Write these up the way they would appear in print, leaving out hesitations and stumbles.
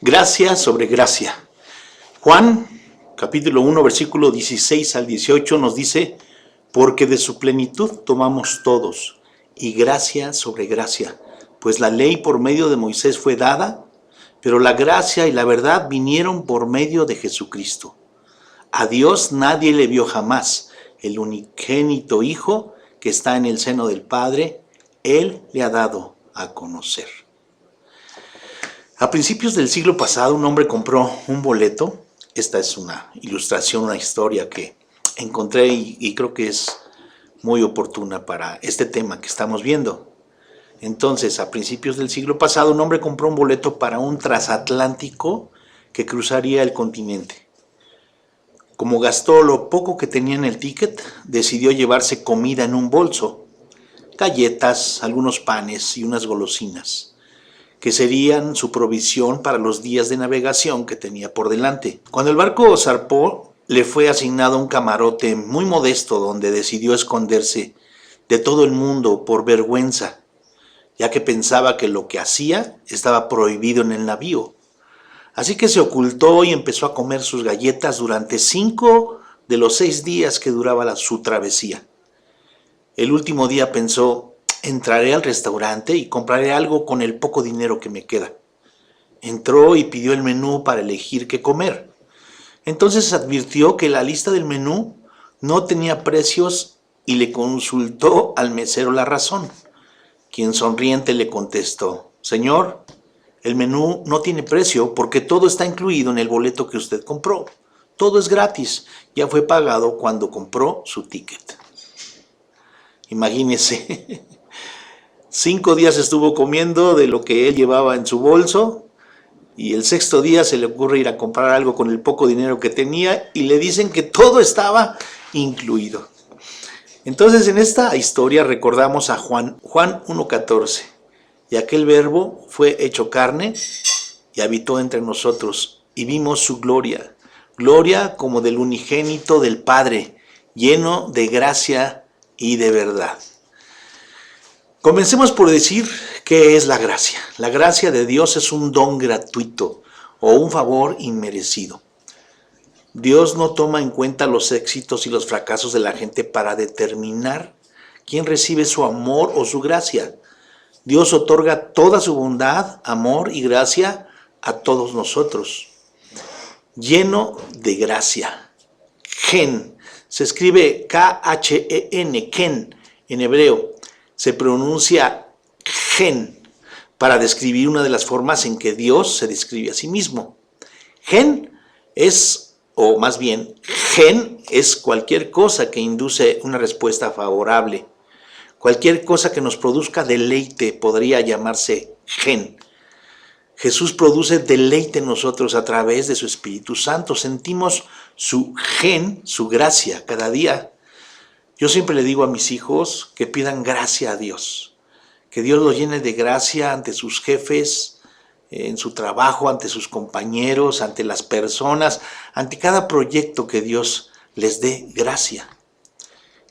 Gracia sobre gracia. Juan, capítulo 1, versículo 16 al 18 nos dice, porque de su plenitud tomamos todos, y gracia sobre gracia, pues la ley por medio de Moisés fue dada, pero la gracia y la verdad vinieron por medio de Jesucristo. A Dios nadie le vio jamás, el unigénito Hijo que está en el seno del Padre, Él le ha dado a conocer. A principios del siglo pasado, un hombre compró un boleto. Esta es una ilustración, una historia que encontré y creo que es muy oportuna para este tema que estamos viendo. Entonces, a principios del siglo pasado, un hombre compró un boleto para un transatlántico que cruzaría el continente. Como gastó lo poco que tenía en el ticket, decidió llevarse comida en un bolso, galletas, algunos panes y unas golosinas, que serían su provisión para los días de navegación que tenía por delante. Cuando el barco zarpó, le fue asignado un camarote muy modesto donde decidió esconderse de todo el mundo por vergüenza, ya que pensaba que lo que hacía estaba prohibido en el navío. Así que se ocultó y empezó a comer sus galletas durante 5 de los 6 días que duraba su travesía. El último día pensó, entraré al restaurante y compraré algo con el poco dinero que me queda. Entró y pidió el menú para elegir qué comer. Entonces advirtió que la lista del menú no tenía precios y le consultó al mesero la razón, quien sonriente le contestó, Señor, el menú no tiene precio porque todo está incluido en el boleto que usted compró. Todo es gratis, ya fue pagado cuando compró su ticket. Imagínese, 5 días estuvo comiendo de lo que él llevaba en su bolso y el 6º día se le ocurre ir a comprar algo con el poco dinero que tenía y le dicen que todo estaba incluido. Entonces en esta historia recordamos a Juan 1:14, y aquel verbo fue hecho carne y habitó entre nosotros y vimos su gloria, gloria como del unigénito del Padre, lleno de gracia y de verdad. Comencemos por decir qué es la gracia. La gracia de Dios es un don gratuito o un favor inmerecido. Dios no toma en cuenta los éxitos y los fracasos de la gente para determinar quién recibe su amor o su gracia. Dios otorga toda su bondad, amor y gracia a todos nosotros. Lleno de gracia. Gen. Se escribe K-H-E-N, Ken, en hebreo. Se pronuncia gen para describir una de las formas en que Dios se describe a sí mismo. Gen es, o más bien, gen es cualquier cosa que induce una respuesta favorable. Cualquier cosa que nos produzca deleite podría llamarse gen. Jesús produce deleite en nosotros a través de su Espíritu Santo. Sentimos su gen, su gracia cada día. Yo siempre le digo a mis hijos que pidan gracia a Dios, que Dios los llene de gracia ante sus jefes, en su trabajo, ante sus compañeros, ante las personas, ante cada proyecto que Dios les dé gracia.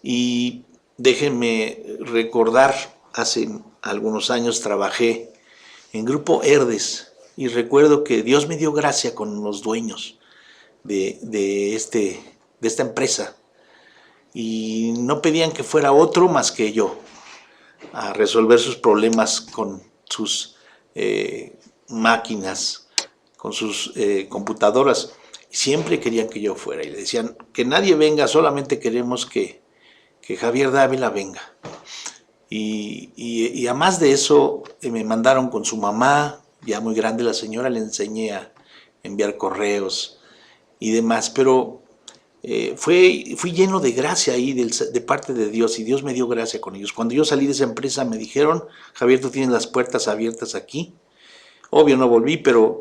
Y déjenme recordar, hace algunos años trabajé en Grupo Herdes y recuerdo que Dios me dio gracia con los dueños de esta empresa. Y no pedían que fuera otro más que yo a resolver sus problemas con sus máquinas, con sus computadoras. Siempre querían que yo fuera y le decían que nadie venga, solamente queremos que Javier Dávila venga. Y a más de eso me mandaron con su mamá, ya muy grande la señora, le enseñé a enviar correos y demás, pero fui lleno de gracia ahí de parte de Dios y Dios me dio gracia con ellos. Cuando yo salí de esa empresa me dijeron, Javier, tú tienes las puertas abiertas aquí. Obvio no volví, pero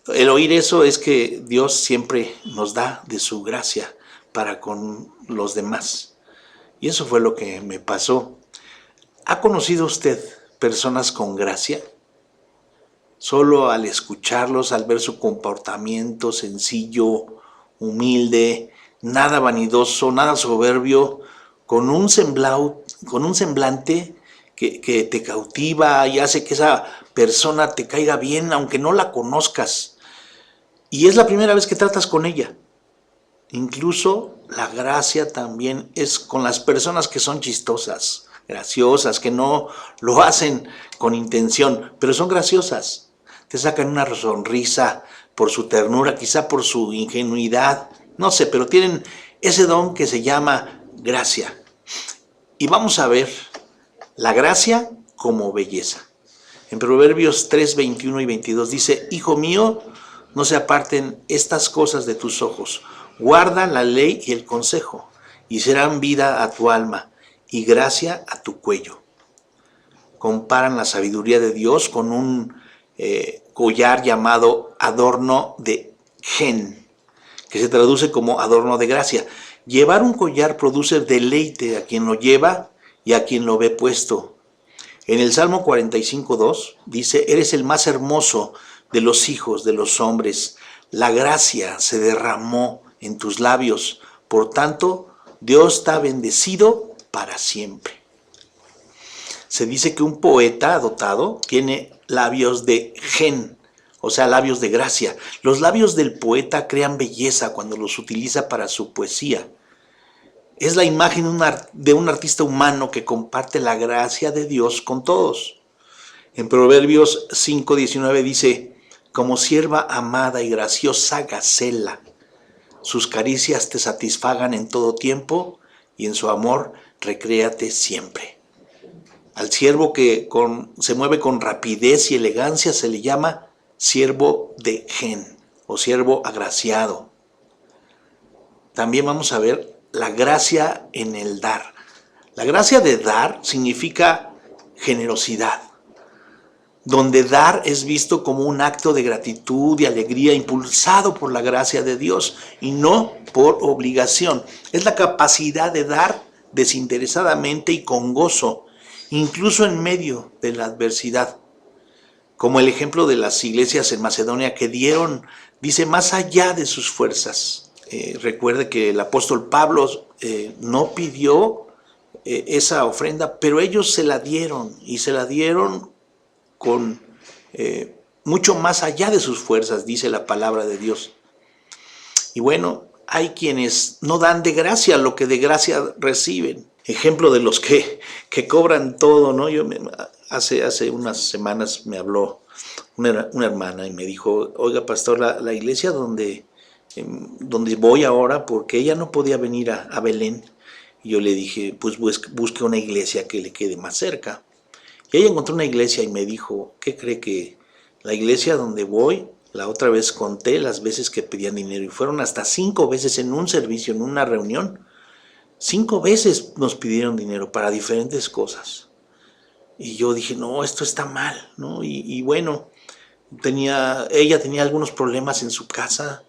el oír eso es que Dios siempre nos da de su gracia para con los demás. Y eso fue lo que me pasó. ¿Ha conocido usted personas con gracia? Solo al escucharlos, al ver su comportamiento sencillo, humilde, nada vanidoso, nada soberbio, con un semblante que te cautiva y hace que esa persona te caiga bien, aunque no la conozcas. Y es la primera vez que tratas con ella. Incluso la gracia también es con las personas que son chistosas, graciosas, que no lo hacen con intención, pero son graciosas. Te sacan una sonrisa por su ternura, quizá por su ingenuidad, no sé, pero tienen ese don que se llama gracia. Y vamos a ver la gracia como belleza. En Proverbios 3, 21 y 22 dice: Hijo mío, no se aparten estas cosas de tus ojos. Guarda la ley y el consejo, y serán vida a tu alma y gracia a tu cuello. Comparan la sabiduría de Dios con un collar llamado adorno de gen, que se traduce como adorno de gracia. Llevar un collar produce deleite a quien lo lleva y a quien lo ve puesto. En el Salmo 45:2 dice: Eres el más hermoso de los hijos de los hombres. La gracia se derramó en tus labios. Por tanto, Dios te ha bendecido para siempre. Se dice que un poeta dotado tiene labios de gen, o sea, labios de gracia. Los labios del poeta crean belleza cuando los utiliza para su poesía. Es la imagen de un artista humano que comparte la gracia de Dios con todos. En Proverbios 5:19 dice: como sierva amada y graciosa gacela, sus caricias te satisfagan en todo tiempo y en su amor recréate siempre. Al siervo que se mueve con rapidez y elegancia se le llama siervo de gen o siervo agraciado. También vamos a ver la gracia en el dar. La gracia de dar significa generosidad, donde dar es visto como un acto de gratitud y alegría impulsado por la gracia de Dios y no por obligación. Es la capacidad de dar desinteresadamente y con gozo, incluso en medio de la adversidad. Como el ejemplo de las iglesias en Macedonia que dieron, dice, más allá de sus fuerzas. Recuerde que el apóstol Pablo no pidió esa ofrenda, pero ellos se la dieron y se la dieron con mucho más allá de sus fuerzas, dice la palabra de Dios. Y bueno, hay quienes no dan de gracia lo que de gracia reciben. Ejemplo de los que cobran todo, ¿no? Hace unas semanas me habló una hermana y me dijo: oiga, pastor, la iglesia donde voy ahora, porque ella no podía venir a Belén. Y yo le dije: pues busque una iglesia que le quede más cerca. Y ella encontró una iglesia y me dijo: ¿qué cree que la iglesia donde voy? La otra vez conté las veces que pedían dinero y fueron hasta 5 veces en un servicio, en una reunión. 5 veces nos pidieron dinero para diferentes cosas. Y yo dije: no, esto está mal, ¿no? Y bueno, ella tenía algunos problemas en su casa,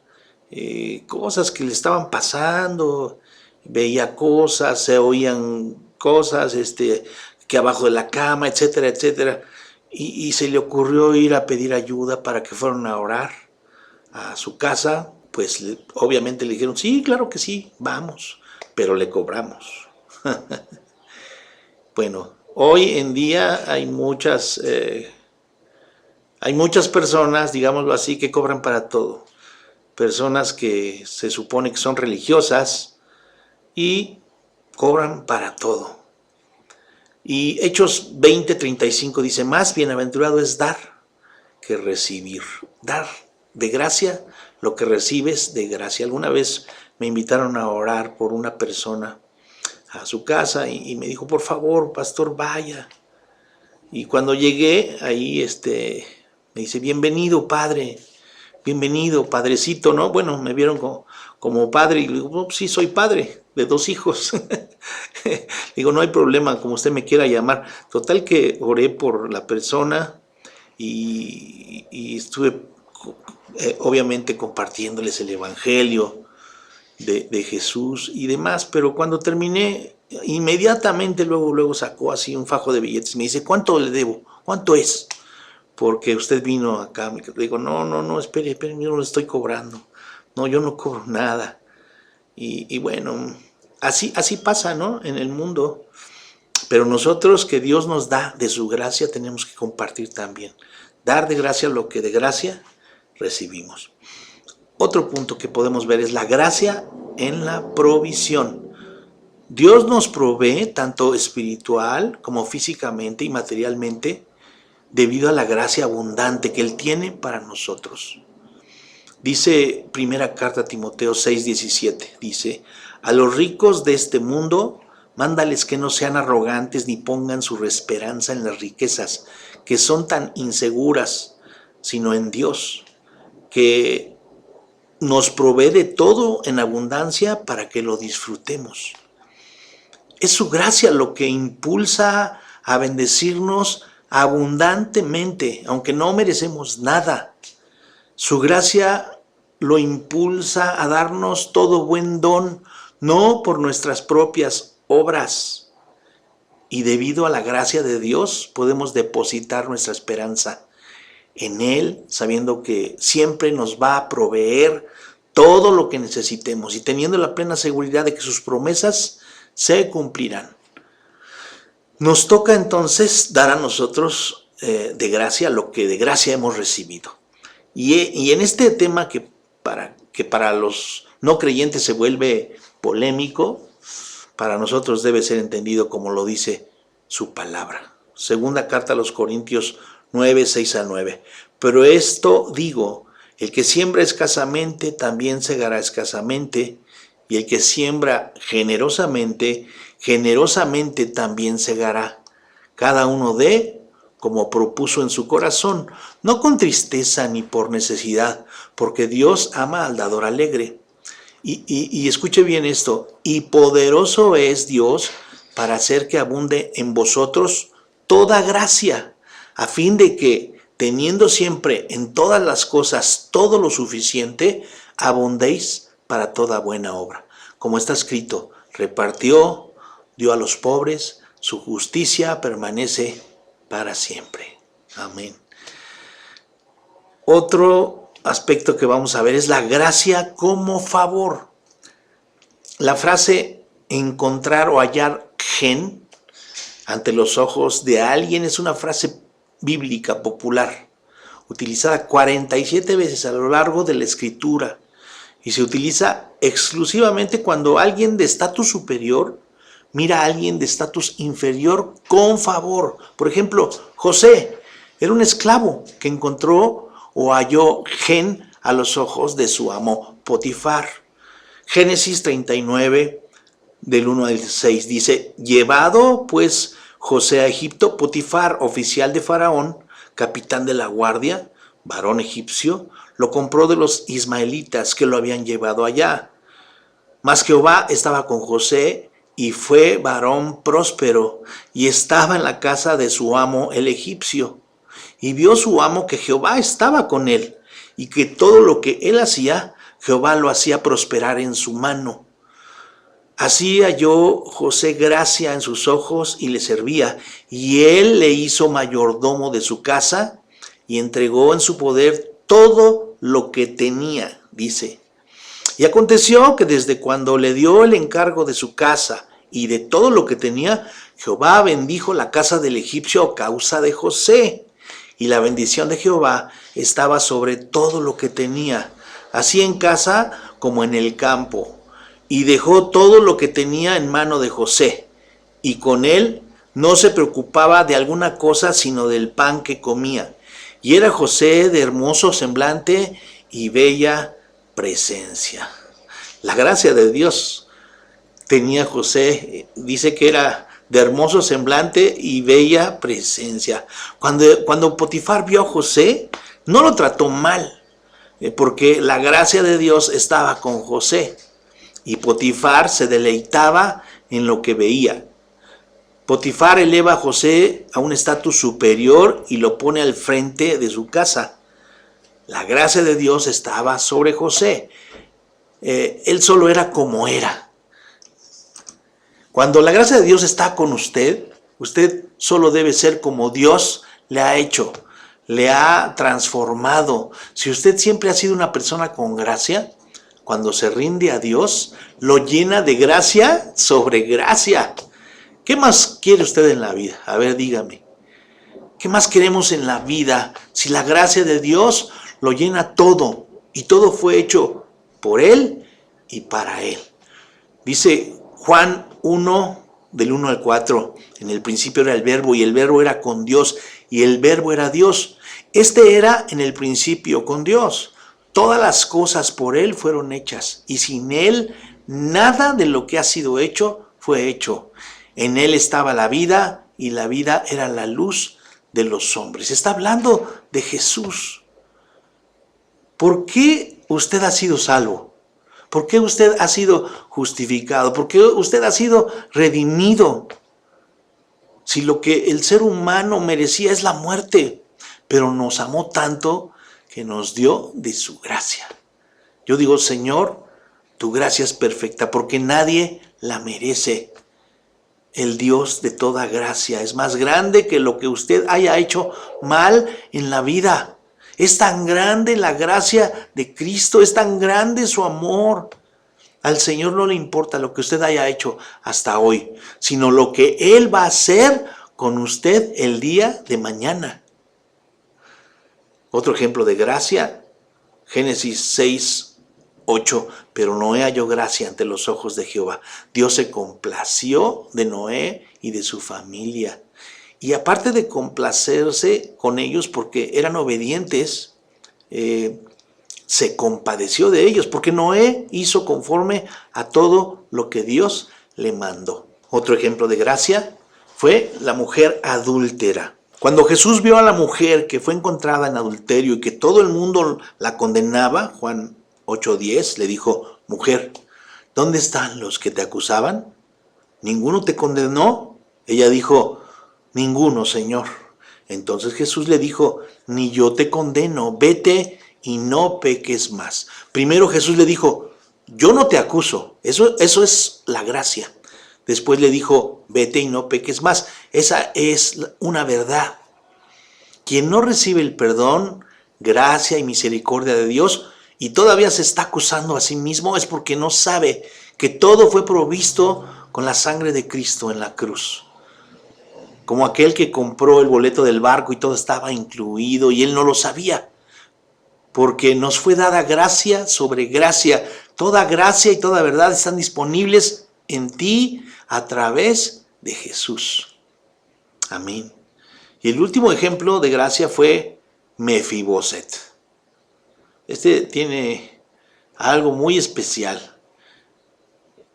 cosas que le estaban pasando, veía cosas, se oían cosas, que abajo de la cama, etcétera, etcétera. Y se le ocurrió ir a pedir ayuda para que fueran a orar a su casa. Pues obviamente le dijeron: sí, claro que sí, vamos, pero le cobramos. Bueno, hoy en día hay muchas personas, digámoslo así, que cobran para todo. Personas que se supone que son religiosas y cobran para todo. Y Hechos 20:35 dice: más bienaventurado es dar que recibir. Dar de gracia lo que recibes de gracia. Alguna vez me invitaron a orar por una persona a su casa y me dijo: por favor, pastor, vaya. Y cuando llegué ahí, me dice: bienvenido, padre, bienvenido, padrecito, ¿no? Bueno, me vieron como padre y le digo: oh, sí, soy padre de 2 hijos. Digo: no hay problema, como usted me quiera llamar. Total que oré por la persona y estuve obviamente compartiéndoles el evangelio de Jesús y demás, pero cuando terminé, inmediatamente luego sacó así un fajo de billetes y me dice: ¿cuánto le debo? ¿Cuánto es? Porque usted vino acá. Le digo: no, espere, yo no le estoy cobrando. No, yo no cobro nada. Y bueno, así pasa, ¿no? En el mundo. Pero nosotros, que Dios nos da de su gracia, tenemos que compartir también. Dar de gracia lo que de gracia recibimos. Otro punto que podemos ver es la gracia en la provisión. Dios nos provee tanto espiritual como físicamente y materialmente debido a la gracia abundante que Él tiene para nosotros. Dice primera carta a Timoteo 6:17, dice: a los ricos de este mundo, mándales que no sean arrogantes ni pongan su esperanza en las riquezas, que son tan inseguras, sino en Dios, que nos provee de todo en abundancia para que lo disfrutemos. Es su gracia lo que impulsa a bendecirnos abundantemente, aunque no merecemos nada. Su gracia lo impulsa a darnos todo buen don, no por nuestras propias obras. Y debido a la gracia de Dios podemos depositar nuestra esperanza en Él, sabiendo que siempre nos va a proveer todo lo que necesitemos y teniendo la plena seguridad de que sus promesas se cumplirán. Nos toca entonces dar a nosotros de gracia lo que de gracia hemos recibido. Y en este tema que para los no creyentes se vuelve polémico, para nosotros debe ser entendido como lo dice su palabra. Segunda carta a los Corintios 9, 6 a 9. Pero esto digo, el que siembra escasamente también segará escasamente, y el que siembra generosamente, generosamente también segará. Cada uno dé como propuso en su corazón, no con tristeza ni por necesidad, porque Dios ama al dador alegre. Y escuche bien esto: y poderoso es Dios para hacer que abunde en vosotros toda gracia, a fin de que, teniendo siempre en todas las cosas todo lo suficiente, abundéis para toda buena obra. Como está escrito, repartió, dio a los pobres, su justicia permanece para siempre. Amén. Otro aspecto que vamos a ver es la gracia como favor. La frase encontrar o hallar gen ante los ojos de alguien es una frase bíblica popular, utilizada 47 veces a lo largo de la Escritura, y se utiliza exclusivamente cuando alguien de estatus superior mira a alguien de estatus inferior con favor. Por ejemplo, José era un esclavo que encontró o halló gen a los ojos de su amo Potifar. Génesis 39, del 1 al 6, dice: llevado pues José a Egipto, Potifar, oficial de Faraón, capitán de la guardia, varón egipcio, lo compró de los ismaelitas que lo habían llevado allá. Mas Jehová estaba con José, y fue varón próspero, y estaba en la casa de su amo el egipcio. Y vio su amo que Jehová estaba con él, y que todo lo que él hacía, Jehová lo hacía prosperar en su mano. Así halló José gracia en sus ojos y le servía, y él le hizo mayordomo de su casa, y entregó en su poder todo lo que tenía, dice. Y aconteció que desde cuando le dio el encargo de su casa y de todo lo que tenía, Jehová bendijo la casa del egipcio a causa de José. Y la bendición de Jehová estaba sobre todo lo que tenía, así en casa como en el campo. Y dejó todo lo que tenía en mano de José, y con él no se preocupaba de alguna cosa sino del pan que comía. Y era José de hermoso semblante y bella presencia. La gracia de Dios tenía José, dice que era de hermoso semblante y bella presencia. Cuando Potifar vio a José, no lo trató mal, porque la gracia de Dios estaba con José, y Potifar se deleitaba en lo que veía. Potifar eleva a José a un estatus superior y lo pone al frente de su casa. La gracia de Dios estaba sobre José. Él solo era como era. Cuando la gracia de Dios está con usted, usted solo debe ser como Dios le ha hecho, le ha transformado. Si usted siempre ha sido una persona con gracia, cuando se rinde a Dios, lo llena de gracia sobre gracia. ¿Qué más quiere usted en la vida? A ver, dígame. ¿Qué más queremos en la vida si la gracia de Dios lo llena todo y todo fue hecho por Él y para Él? Dice Juan 1, del 1 al 4, en el principio era el verbo y el verbo era con Dios y el verbo era Dios. Este era en el principio con Dios. Todas las cosas por Él fueron hechas y sin Él nada de lo que ha sido hecho fue hecho. En Él estaba la vida y la vida era la luz de los hombres. Está hablando de Jesús. ¿Por qué usted ha sido salvo? ¿Por qué usted ha sido justificado? ¿Por qué usted ha sido redimido? Si lo que el ser humano merecía es la muerte, pero nos amó tanto que nos dio de su gracia. Yo digo, Señor, tu gracia es perfecta porque nadie la merece. El Dios de toda gracia es más grande que lo que usted haya hecho mal en la vida. Es tan grande la gracia de Cristo, es tan grande su amor. Al Señor no le importa lo que usted haya hecho hasta hoy, sino lo que Él va a hacer con usted el día de mañana. Otro ejemplo de gracia, Génesis 6:8, pero Noé halló gracia ante los ojos de Jehová. Dios se complació de Noé y de su familia. Y aparte de complacerse con ellos porque eran obedientes, se compadeció de ellos porque Noé hizo conforme a todo lo que Dios le mandó. Otro ejemplo de gracia fue la mujer adúltera. Cuando Jesús vio a la mujer que fue encontrada en adulterio y que todo el mundo la condenaba, Juan 8:10, le dijo, mujer, ¿dónde están los que te acusaban? ¿Ninguno te condenó? Ella dijo, ninguno, Señor. Entonces Jesús le dijo, ni yo te condeno, vete y no peques más. Primero Jesús le dijo, yo no te acuso, eso es la gracia. Después le dijo, vete y no peques más. Esa es una verdad. Quien no recibe el perdón, gracia y misericordia de Dios y todavía se está acusando a sí mismo es porque no sabe que todo fue provisto con la sangre de Cristo en la cruz. Como aquel que compró el boleto del barco y todo estaba incluido y él no lo sabía. Porque nos fue dada gracia sobre gracia. Toda gracia y toda verdad están disponibles en ti a través de Jesús. Amén. Y el último ejemplo de gracia fue Mefiboset. Este tiene algo muy especial.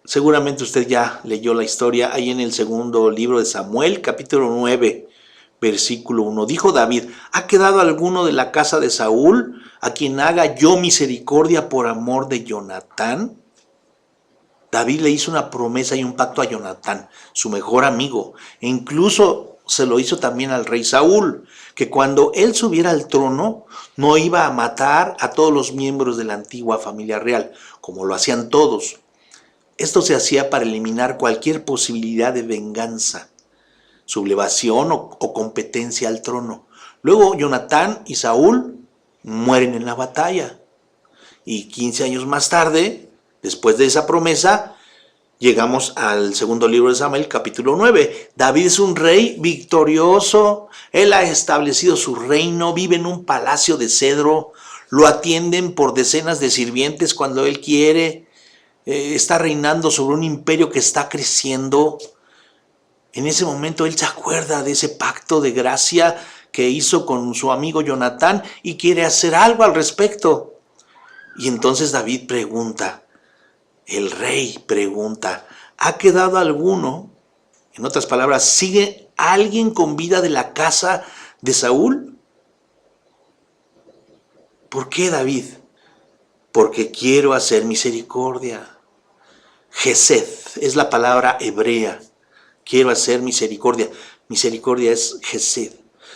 Seguramente usted ya leyó la historia ahí en el segundo libro de Samuel, capítulo 9, versículo 1. Dijo David, ¿ha quedado alguno de la casa de Saúl a quien haga yo misericordia por amor de Jonatán? David le hizo una promesa y un pacto a Jonatán, su mejor amigo, e incluso se lo hizo también al rey Saúl, que cuando él subiera al trono no iba a matar a todos los miembros de la antigua familia real, como lo hacían todos. Esto se hacía para eliminar cualquier posibilidad de venganza, sublevación o competencia al trono. Luego Jonatán y Saúl mueren en la batalla. Y 15 años más tarde, después de esa promesa, llegamos al segundo libro de Samuel, capítulo 9. David es un rey victorioso. Él ha establecido su reino, vive en un palacio de cedro. Lo atienden por decenas de sirvientes cuando él quiere. Está reinando sobre un imperio que está creciendo. En ese momento él se acuerda de ese pacto de gracia que hizo con su amigo Jonatán y quiere hacer algo al respecto. Y entonces David pregunta, el rey pregunta, ¿ha quedado alguno? En otras palabras, ¿sigue alguien con vida de la casa de Saúl? ¿Por qué, David? Porque quiero hacer misericordia. Gesed es la palabra hebrea. Quiero hacer misericordia. Misericordia es Gesed.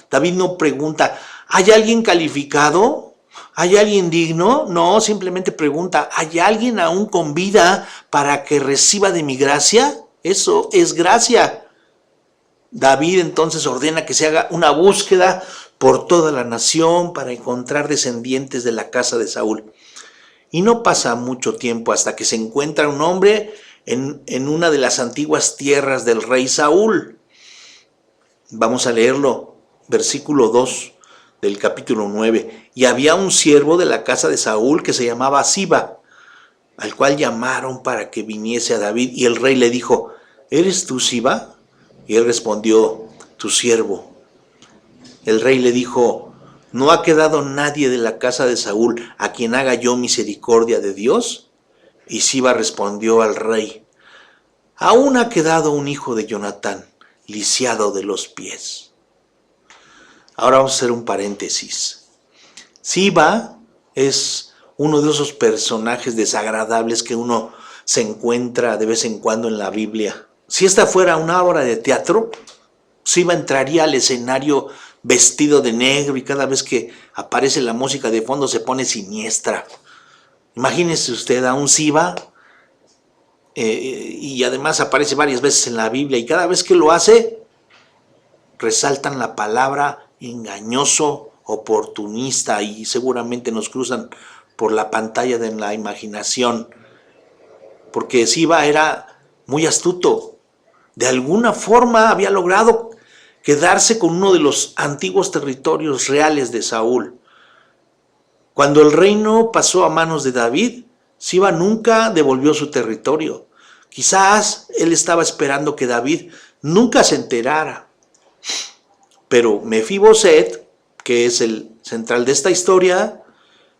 David no pregunta, ¿hay alguien calificado? ¿Hay alguien digno? No, simplemente pregunta, ¿hay alguien aún con vida para que reciba de mi gracia? Eso es gracia. David entonces ordena que se haga una búsqueda por toda la nación para encontrar descendientes de la casa de Saúl. Y no pasa mucho tiempo hasta que se encuentra un hombre en una de las antiguas tierras del rey Saúl. Vamos a leerlo, versículo 2 del capítulo 9. Y había un siervo de la casa de Saúl que se llamaba Siba, al cual llamaron para que viniese a David. Y el rey le dijo: ¿eres tú, Siba? Y él respondió: tu siervo. El rey le dijo: ¿no ha quedado nadie de la casa de Saúl a quien haga yo misericordia de Dios? Y Siba respondió al rey: aún ha quedado un hijo de Jonatán, lisiado de los pies. Ahora vamos a hacer un paréntesis. Siba es uno de esos personajes desagradables que uno se encuentra de vez en cuando en la Biblia. Si esta fuera una obra de teatro, Siba entraría al escenario vestido de negro y cada vez que aparece la música de fondo se pone siniestra. Imagínese usted a un Siba, y además aparece varias veces en la Biblia, y cada vez que lo hace, resaltan la palabra engañoso, oportunista, y seguramente nos cruzan por la pantalla de la imaginación, porque Siba era muy astuto. De alguna forma había logrado quedarse con uno de los antiguos territorios reales de Saúl. Cuando el reino pasó a manos de David, Siba nunca devolvió su territorio. Quizás él estaba esperando que David nunca se enterara. Pero Mefiboset, que es el central de esta historia,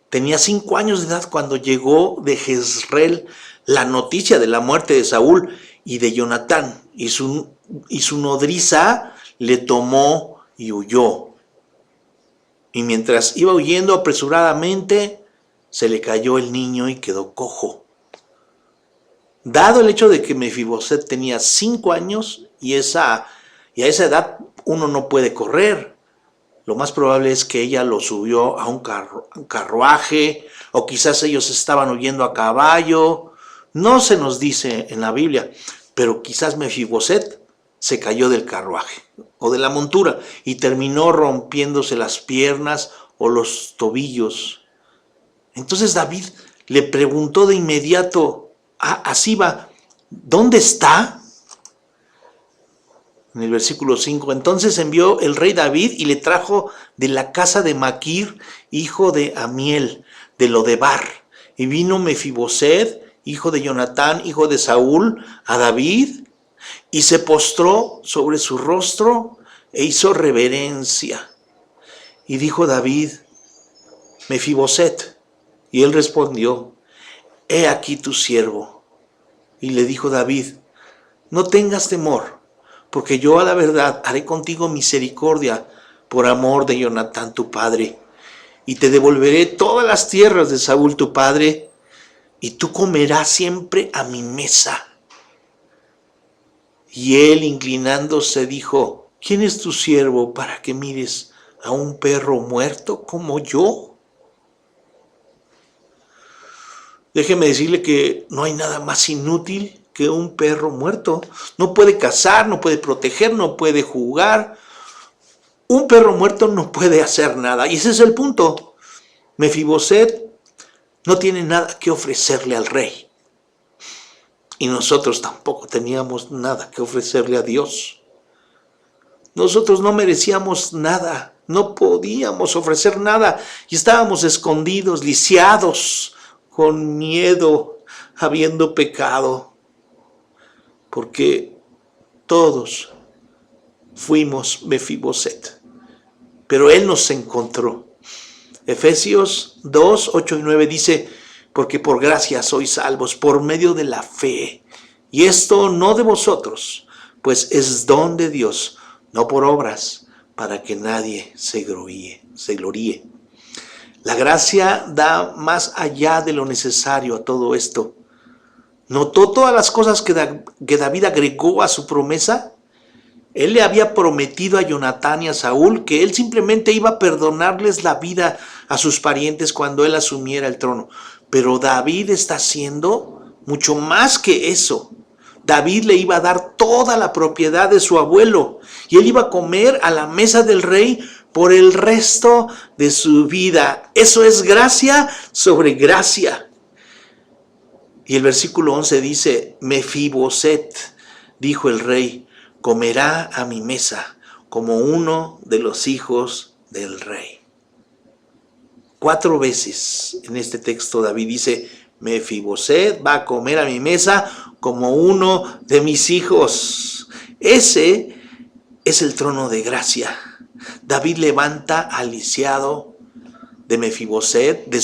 tenía 5 años de edad cuando llegó de Jezreel la noticia de la muerte de Saúl y de Jonatán, y su nodriza le tomó y huyó. Y mientras iba huyendo apresuradamente, se le cayó el niño y quedó cojo. Dado el hecho de que Mefiboset tenía 5 años y a esa edad uno no puede correr, lo más probable es que ella lo subió a un carruaje, o quizás ellos estaban huyendo a caballo. No se nos dice en la Biblia, pero quizás Mefiboset se cayó del carruaje o de la montura y terminó rompiéndose las piernas o los tobillos. Entonces David le preguntó de inmediato a Siba: ¿dónde está? En el versículo 5, entonces envió el rey David y le trajo de la casa de Maquir, hijo de Amiel, de Lodebar. Y vino Mefiboset, hijo de Jonatán, hijo de Saúl, a David, y se postró sobre su rostro e hizo reverencia. Y dijo David: Mefiboset. Y él respondió: he aquí tu siervo. Y le dijo David: no tengas temor, porque yo a la verdad haré contigo misericordia por amor de Jonatán tu padre, y te devolveré todas las tierras de Saúl tu padre, y tú comerás siempre a mi mesa. Y él, inclinándose, dijo: ¿quién es tu siervo para que mires a un perro muerto como yo? Déjeme decirle que no hay nada más inútil que un perro muerto. No puede cazar, no puede proteger, no puede jugar. Un perro muerto no puede hacer nada. Y ese es el punto. Mefiboset no tiene nada que ofrecerle al rey. Y nosotros tampoco teníamos nada que ofrecerle a Dios. Nosotros no merecíamos nada, no podíamos ofrecer nada. Y estábamos escondidos, lisiados, con miedo, habiendo pecado. Porque todos fuimos Mefiboset, pero él nos encontró. Efesios 2, 8 y 9 dice: porque por gracia sois salvos por medio de la fe, y esto no de vosotros, pues es don de Dios, no por obras, para que nadie se gloríe. La gracia da más allá de lo necesario a todo esto. ¿Notó todas las cosas que David agregó a su promesa? Él le había prometido a Jonatán y a Saúl que él simplemente iba a perdonarles la vida a sus parientes cuando él asumiera el trono. Pero David está haciendo mucho más que eso. David le iba a dar toda la propiedad de su abuelo y él iba a comer a la mesa del rey por el resto de su vida. Eso es gracia sobre gracia. Y el versículo 11 dice, Mefiboset, dijo el rey, comerá a mi mesa como uno de los hijos del rey. 4 veces en este texto David dice, Mefiboset va a comer a mi mesa como uno de mis hijos. Ese es el trono de gracia. David levanta al lisiado de Mefiboset de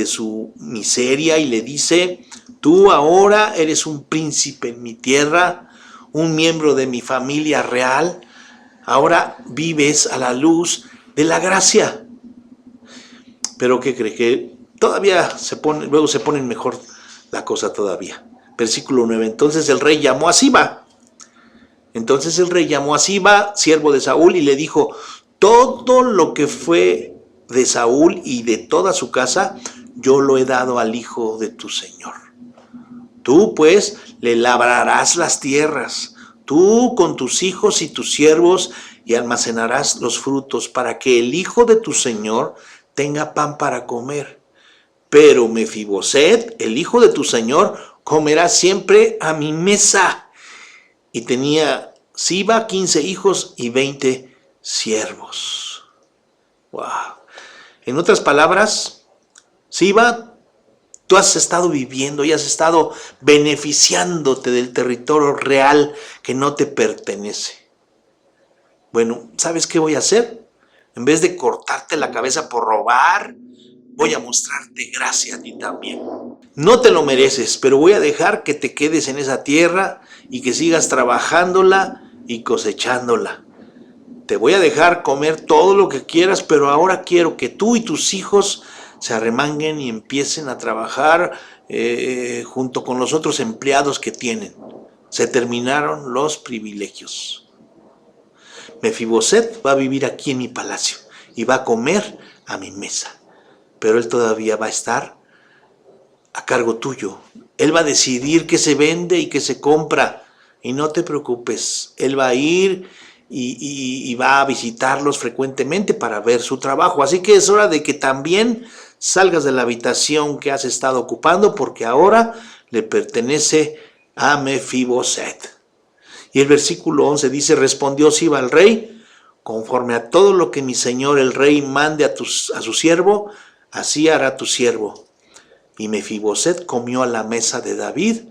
su miseria y le dice, tú ahora eres un príncipe en mi tierra, un miembro de mi familia real, ahora vives a la luz de la gracia. Pero ¿qué cree? Que todavía luego se pone mejor la cosa todavía. Versículo 9, entonces el rey llamó a Siba. Entonces el rey llamó a Siba, siervo de Saúl, y le dijo, todo lo que fue de Saúl y de toda su casa, yo lo he dado al hijo de tu señor. Tú pues le labrarás las tierras, tú con tus hijos y tus siervos, y almacenarás los frutos para que el hijo de tu señor tenga pan para comer. Pero Mefiboset, el hijo de tu señor, comerá siempre a mi mesa. Y tenía Siba 15 hijos y 20 siervos. Wow. En otras palabras, Siba, tú has estado viviendo y has estado beneficiándote del territorio real que no te pertenece. Bueno, ¿sabes qué voy a hacer? En vez de cortarte la cabeza por robar, voy a mostrarte gracia a ti también. No te lo mereces, pero voy a dejar que te quedes en esa tierra y que sigas trabajándola y cosechándola. Te voy a dejar comer todo lo que quieras, pero ahora quiero que tú y tus hijos se arremanguen y empiecen a trabajar junto con los otros empleados que tienen. Se terminaron los privilegios. Mefiboset va a vivir aquí en mi palacio y va a comer a mi mesa, pero él todavía va a estar a cargo tuyo. Él va a decidir qué se vende y qué se compra. Y no te preocupes, él va a ir y va a visitarlos frecuentemente para ver su trabajo. Así que es hora de que también salgas de la habitación que has estado ocupando, porque ahora le pertenece a Mefiboset. Y el versículo 11 dice, respondió Siba al rey, conforme a todo lo que mi señor el rey mande a su siervo, así hará tu siervo. Y Mefiboset comió a la mesa de David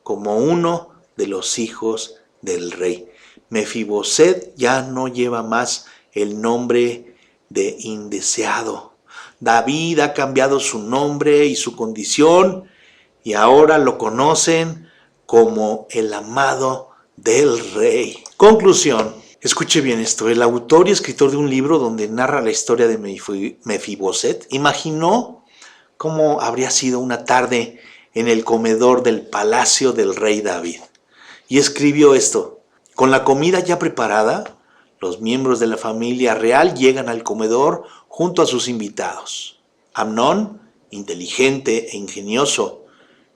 como uno de los hijos del rey. Mefiboset ya no lleva más el nombre de indeseado. David ha cambiado su nombre y su condición y ahora lo conocen como el amado del rey. Conclusión. Escuche bien esto. El autor y escritor de un libro donde narra la historia de Mefiboset imaginó cómo habría sido una tarde en el comedor del palacio del rey David. Y escribió esto: con la comida ya preparada, los miembros de la familia real llegan al comedor junto a sus invitados. Amnón, inteligente e ingenioso,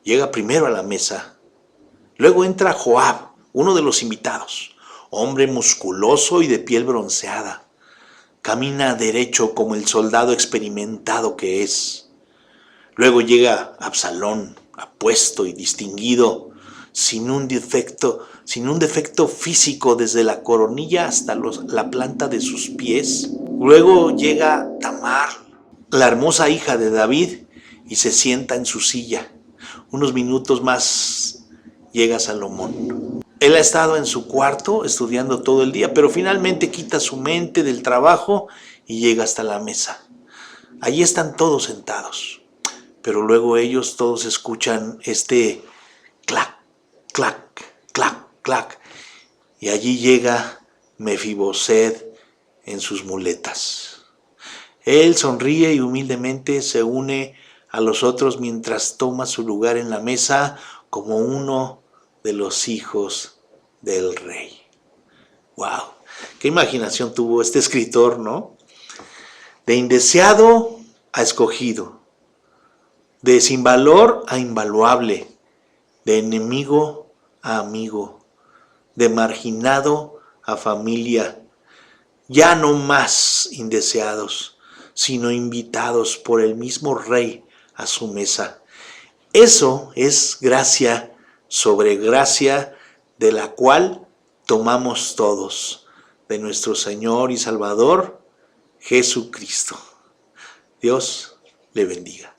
llega primero a la mesa. Luego entra Joab, uno de los invitados, hombre musculoso y de piel bronceada. Camina derecho como el soldado experimentado que es. Luego llega Absalón, apuesto y distinguido, sin un defecto físico desde la coronilla hasta la planta de sus pies. Luego llega Tamar, la hermosa hija de David, y se sienta en su silla. Unos minutos más llega Salomón. Él ha estado en su cuarto estudiando todo el día, pero finalmente quita su mente del trabajo y llega hasta la mesa. Allí están todos sentados, pero luego ellos todos escuchan este clac, clac, clac, clac, y allí llega Mefiboset en sus muletas. Él sonríe y humildemente se une a los otros mientras toma su lugar en la mesa como uno de los hijos del rey. ¡Wow! ¡Qué imaginación tuvo este escritor!, ¿no? De indeseado a escogido, de sin valor a invaluable, de enemigo a amigo, de marginado a familia, ya no más indeseados, sino invitados por el mismo rey a su mesa. Eso es gracia sobre gracia, de la cual tomamos todos, de nuestro Señor y Salvador Jesucristo. Dios le bendiga.